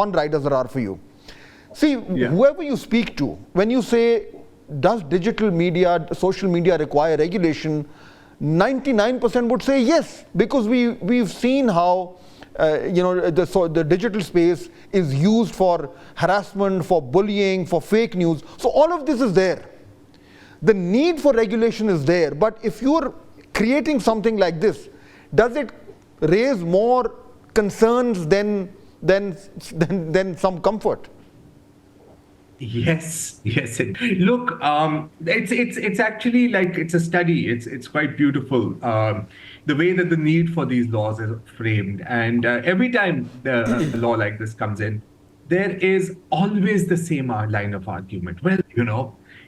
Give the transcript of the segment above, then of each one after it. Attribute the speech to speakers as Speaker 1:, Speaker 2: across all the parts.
Speaker 1: one rider, Zarrar, for you. See, whoever you speak to, when you say, does digital media, social media require regulation, 99% would say yes, because we've seen how the digital space is used for harassment, for bullying, for fake news. So all of this is there. The need for regulation is there, but if you're creating something like this, does it raise more concerns than some comfort?
Speaker 2: Yes. Look, it's actually like it's a study. It's quite beautiful. The way that the need for these laws is framed, and every time a law like this comes in, there is always the same line of argument. Well,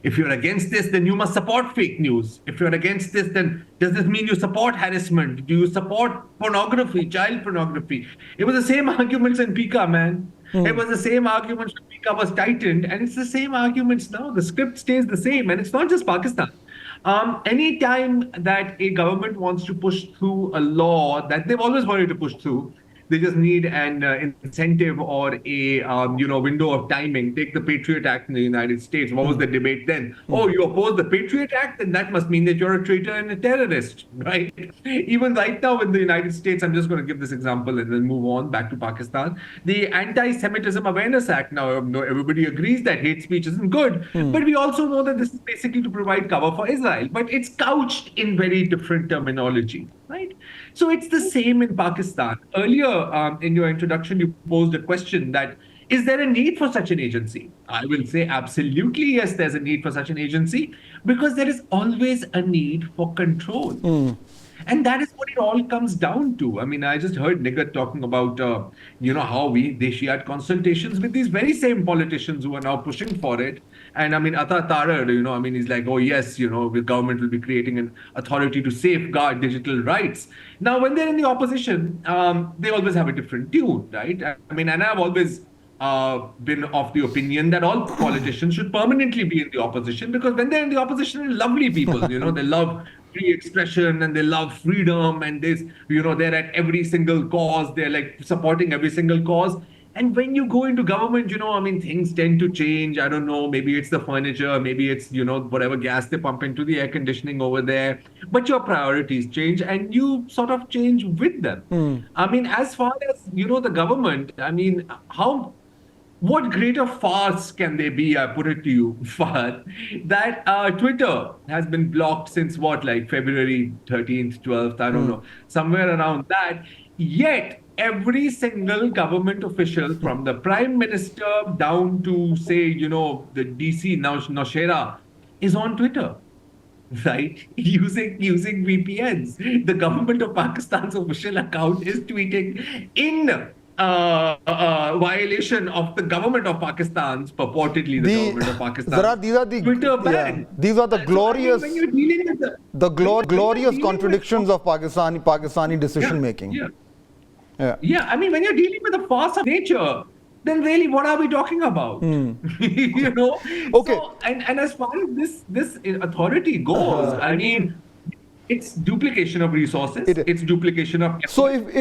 Speaker 2: if you're against this, then you must support fake news. If you're against this, then does this mean you support harassment? Do you support pornography, child pornography? It was the same arguments in Pika, man. It was the same arguments when Pika was tightened, and it's the same arguments now. The script stays the same, and it's not just Pakistan. Anytime that a government wants to push through a law that they've always wanted to push through, they just need an incentive or a window of timing. Take the Patriot Act in the United States. What was the debate then? Oh, you oppose the Patriot Act? Then that must mean that you're a traitor and a terrorist, right? Even right now in the United States, I'm just going to give this example and then move on back to Pakistan. The Anti-Semitism Awareness Act, now everybody agrees that hate speech isn't good. But we also know that this is basically to provide cover for Israel. But it's couched in very different terminology, right? So it's the same in Pakistan. Earlier, in your introduction, you posed a question that, is there a need for such an agency? I will say absolutely yes, there's a need for such an agency, because there is always a need for control. And that is what it all comes down to. I mean, I just heard Nigat talking about, how she had consultations with these very same politicians who are now pushing for it. And I mean, Atta Tarar, he's like, oh yes, the government will be creating an authority to safeguard digital rights. Now, when they're in the opposition, they always have a different tune, right? I mean, and I've always been of the opinion that all politicians should permanently be in the opposition, because when they're in the opposition, they're lovely people, they love free expression and they love freedom, and they're at every single cause, they're like supporting every single cause. And when you go into government, things tend to change. I don't know, maybe it's the furniture, maybe it's, whatever gas they pump into the air conditioning over there. But your priorities change and you sort of change with them. I mean, as far as, the government, what greater farce can there be, I put it to you, Fahad, that Twitter has been blocked since February 13th, 12th, I don't know, somewhere around that. Yet, every single government official, from the Prime Minister down to, say, the DC, Nowshera, is on Twitter, right? Using VPNs. The government of Pakistan's official account is tweeting in violation of the government of Pakistan's, purportedly the government of Pakistan.
Speaker 1: Zarrar, these are the
Speaker 2: Twitter ban.
Speaker 1: Yeah, these are the glorious,
Speaker 2: when you're dealing with
Speaker 1: glorious contradictions of Pakistani decision making.
Speaker 2: Yeah, I mean, when you're dealing with a farce of nature, then really, what are we talking about?
Speaker 1: Okay.
Speaker 2: So, and as far as this authority goes, I mean, it's duplication of resources. It's duplication of effort.
Speaker 1: So if